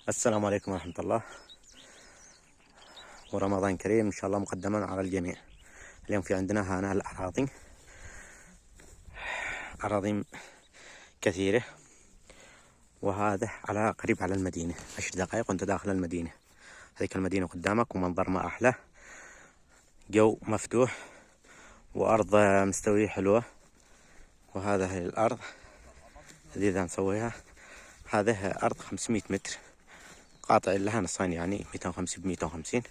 السلام عليكم ورحمة الله، ورمضان كريم إن شاء الله مقدما على الجميع. اليوم في عندنا هنا الأراضي كثيرة، وهذا قريب على المدينة، 10 دقائق وأنت داخل المدينة. هذيك المدينة قدامك، ومنظر ما أحلى، جو مفتوح وأرض مستوية حلوة. وهذا هي الأرض الذي نسويها. هذه أرض 500 متر، قاطع لها نصين، يعني 250 ب250.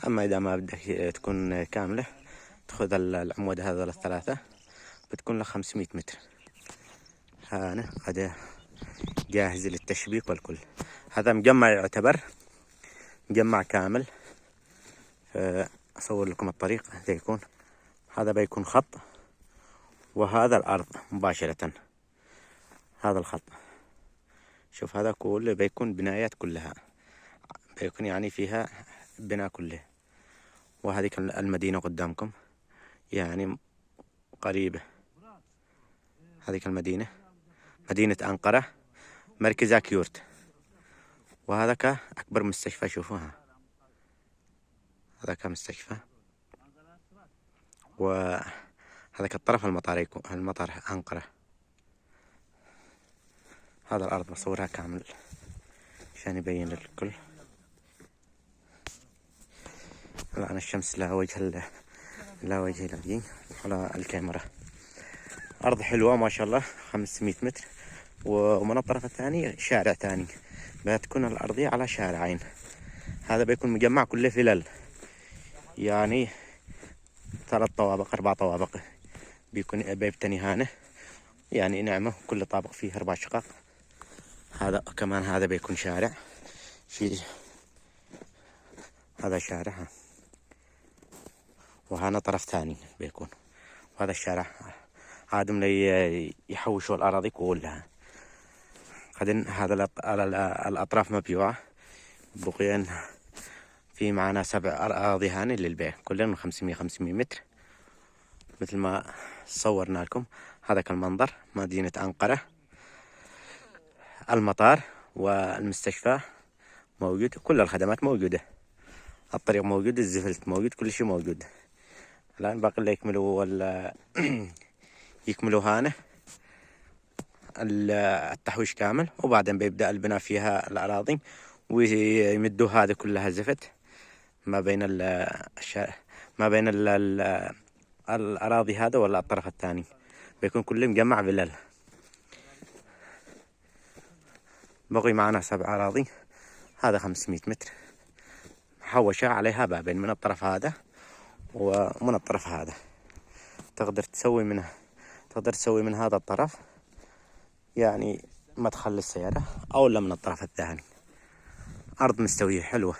أما إذا ما بدك تكون كاملة تأخذ العمود هذا الثلاثة، بتكون له 500 متر. هنا قد جاهز للتشبيك والكل. هذا مجمع، يعتبر مجمع كامل. أصور لكم الطريق. هذا بيكون خط، وهذا الأرض مباشرة. هذا الخط، شوف، هذا كله بيكون بنايات كلها، بيكون يعني فيها بناء كله. وهذه المدينة قدامكم، يعني قريبة. هذه المدينة مدينة أنقرة، مركزها كيورت. وهذا أكبر مستشفى، شوفوها، هذا مستشفى. وهذا الطرف المطار أنقرة. هذا الأرض بصورها كامل عشان يبين للكل. الآن الشمس لا وجه لي على الكاميرا. أرض حلوة ما شاء الله، 500 متر. ومن الطرف الثاني شارع ثاني، بتكون الأرضية على شارعين. هذا بيكون مجمع كله فلل، يعني 3 طوابق 4 طوابق. بيكون بيبتني هانه، يعني نعمة، كل طابق فيه 4 شقق. هذا كمان، هذا بيكون شارع. هذا شارع، وهنا طرف ثاني بيكون. وهذا الشارع عادم لي يحوشوا الأراضي كلها. هذا الأطراف مبيوعة. بقيا في معنا 7 أراضي هاني للبيع، كلهم 500 متر مثل ما صورنا لكم. هذا المنظر، مدينة أنقرة، المطار والمستشفى موجود، كل الخدمات موجودة، الطريق موجود، الزفلت موجود، كل شيء موجود. الآن باقي اللي يكملوا هانه التحويش كامل، وبعدين بيبدأ البناء فيها الأراضي، ويمدوا هذه كلها زفت ما بين الأراضي هذا ولا الطرف الثاني. بيكون كله مجمع فلل. بقي معنا 7 أراضي. هذا 500 متر، محوشة عليها بابين، من الطرف هذا ومن الطرف هذا. تقدر تسوي من هذا الطرف، يعني مدخل للسيارة، أو لا من الطرف الثاني. أرض مستوية حلوة.